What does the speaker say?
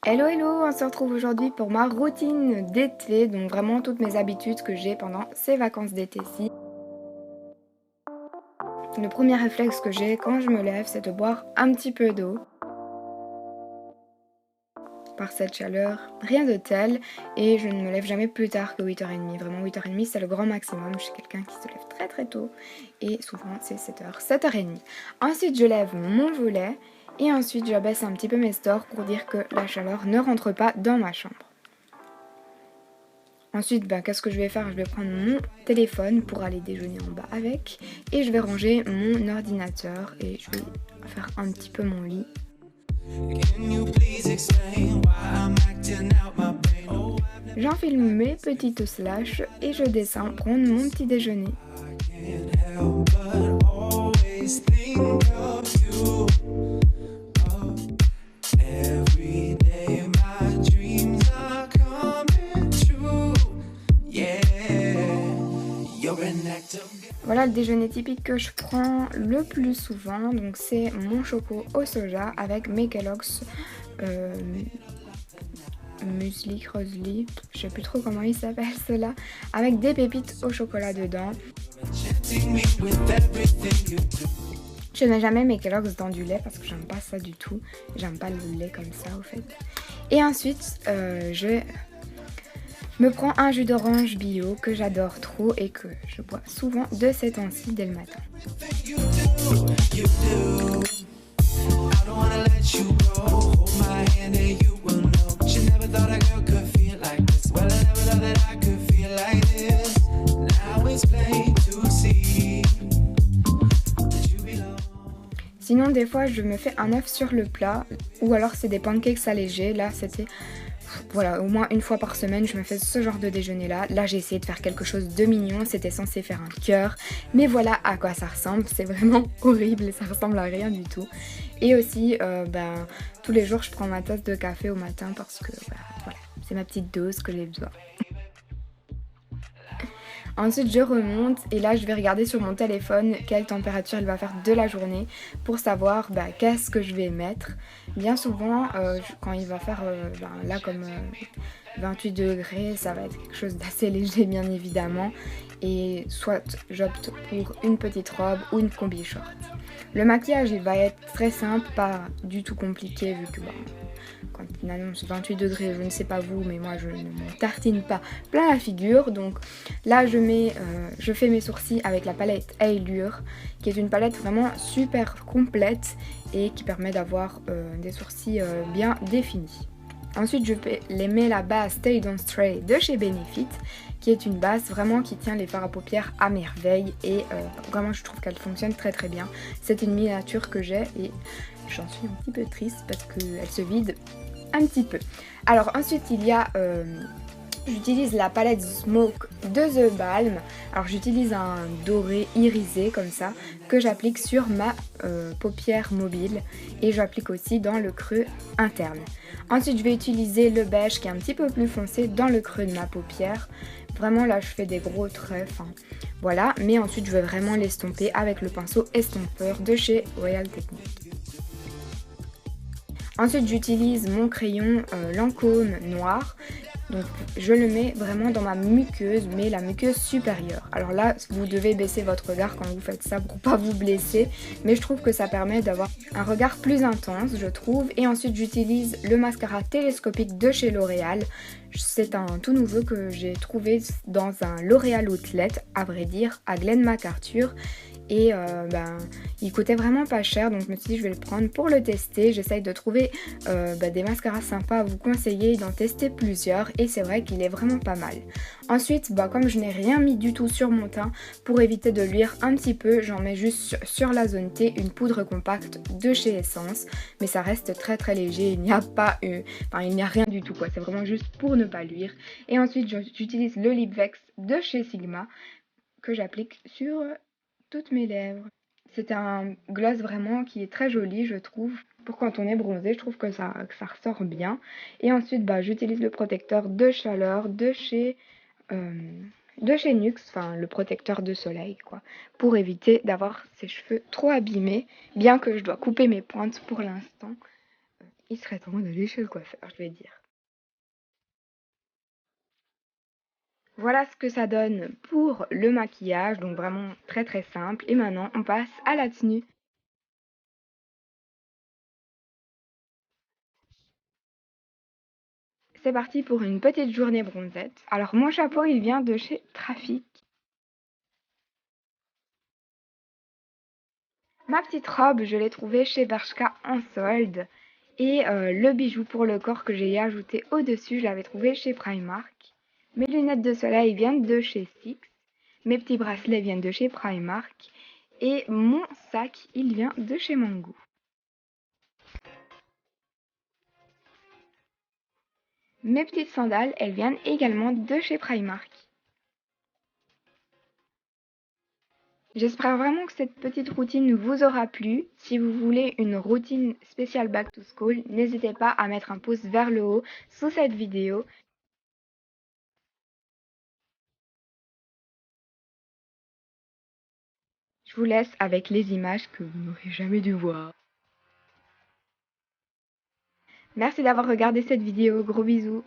Hello hello, on se retrouve aujourd'hui pour ma routine d'été, donc vraiment toutes mes habitudes que j'ai pendant ces vacances d'été-ci. Le premier réflexe que j'ai quand je me lève, c'est de boire un petit peu d'eau. Par cette chaleur, rien de tel, et je ne me lève jamais plus tard que 8h30. Vraiment 8h30 c'est le grand maximum, je suis quelqu'un qui se lève très très tôt, et souvent c'est 7h, 7h30. Ensuite je lève mon volet, et ensuite j'abaisse un petit peu mes stores pour dire que la chaleur ne rentre pas dans ma chambre. Ensuite, qu'est-ce que je vais faire? Je vais prendre mon téléphone pour aller déjeuner en bas avec, et je vais ranger mon ordinateur et je vais faire un petit peu mon lit. J'enfile mes petites slash et je descends prendre mon petit déjeuner. Voilà le déjeuner typique que je prends le plus souvent, donc c'est mon choco au soja avec mes Kellogg's muesli, creusely, je sais plus trop comment il s'appelle cela, avec des pépites au chocolat dedans. Je mets jamais mes Kellogg's dans du lait parce que j'aime pas ça du tout, j'aime pas le lait comme ça au fait. Et ensuite je me prends un jus d'orange bio que j'adore trop et que je bois souvent de ces temps-ci dès le matin. Sinon des fois je me fais un œuf sur le plat ou alors c'est des pancakes allégés. Là c'était voilà, au moins une fois par semaine je me fais ce genre de déjeuner là. Là j'ai essayé de faire quelque chose de mignon, c'était censé faire un cœur, mais voilà à quoi ça ressemble, c'est vraiment horrible, ça ressemble à rien du tout. Et aussi tous les jours je prends ma tasse de café au matin parce que voilà, c'est ma petite dose que j'ai besoin. Ensuite je remonte et là je vais regarder sur mon téléphone quelle température il va faire de la journée pour savoir qu'est-ce que je vais mettre. Bien souvent quand il va faire là comme 28 degrés, ça va être quelque chose d'assez léger bien évidemment, et soit j'opte pour une petite robe ou une combi short. Le maquillage il va être très simple, pas du tout compliqué vu que quand il annonce 28 degrés, je ne sais pas vous, mais moi je ne me tartine pas plein la figure. Donc là je fais mes sourcils avec la palette Allure, qui est une palette vraiment super complète et qui permet d'avoir des sourcils bien définis. Ensuite je mets la base Stay Don't Stray de chez Benefit, qui est une base vraiment qui tient les fards à paupières à merveille, et vraiment je trouve qu'elle fonctionne très très bien. C'est une miniature que j'ai et j'en suis un petit peu triste parce qu'elle se vide un petit peu. Alors ensuite il y a j'utilise la palette Smoke de The Balm. Alors j'utilise un doré irisé comme ça que j'applique sur ma paupière mobile, et j'applique aussi dans le creux interne. Ensuite je vais utiliser le beige qui est un petit peu plus foncé dans le creux de ma paupière. Vraiment là je fais des gros traits, voilà, mais ensuite je vais vraiment l'estomper avec le pinceau estompeur de chez Royal Technique. Ensuite j'utilise mon crayon Lancôme noir. Donc je le mets vraiment dans ma muqueuse, mais la muqueuse supérieure. Alors là, vous devez baisser votre regard quand vous faites ça pour pas vous blesser, mais je trouve que ça permet d'avoir un regard plus intense, je trouve. Et ensuite j'utilise le mascara télescopique de chez L'Oréal. C'est un tout nouveau que j'ai trouvé dans un L'Oréal Outlet, à vrai dire, à Glen MacArthur. Et il coûtait vraiment pas cher, donc je me suis dit je vais le prendre pour le tester. J'essaye de trouver des mascaras sympas à vous conseiller et d'en tester plusieurs, et c'est vrai qu'il est vraiment pas mal. Ensuite comme je n'ai rien mis du tout sur mon teint, pour éviter de luire un petit peu, j'en mets juste sur la zone T une poudre compacte de chez Essence, mais ça reste très très léger, il n'y a pas il n'y a rien du tout quoi, c'est vraiment juste pour ne pas luire. Et ensuite j'utilise le Lip Vex de chez Sigma que j'applique sur toutes mes lèvres. C'est un gloss vraiment qui est très joli, je trouve. Pour quand on est bronzé, je trouve que ça ressort bien. Et ensuite, j'utilise le protecteur de chaleur de chez NYX, le protecteur de soleil, quoi, pour éviter d'avoir ses cheveux trop abîmés, bien que je dois couper mes pointes pour l'instant. Il serait temps d'aller chez le coiffeur, je vais dire. Voilà ce que ça donne pour le maquillage, donc vraiment très très simple. Et maintenant, on passe à la tenue. C'est parti pour une petite journée bronzette. Alors mon chapeau, il vient de chez Trafic. Ma petite robe, je l'ai trouvée chez Bershka en solde. Et le bijou pour le corps que j'ai ajouté au-dessus, je l'avais trouvé chez Primark. Mes lunettes de soleil viennent de chez Six. Mes petits bracelets viennent de chez Primark. Et mon sac, il vient de chez Mango. Mes petites sandales, elles viennent également de chez Primark. J'espère vraiment que cette petite routine vous aura plu. Si vous voulez une routine spéciale Back to School, n'hésitez pas à mettre un pouce vers le haut sous cette vidéo. Je vous laisse avec les images que vous n'aurez jamais dû voir. Merci d'avoir regardé cette vidéo. Gros bisous.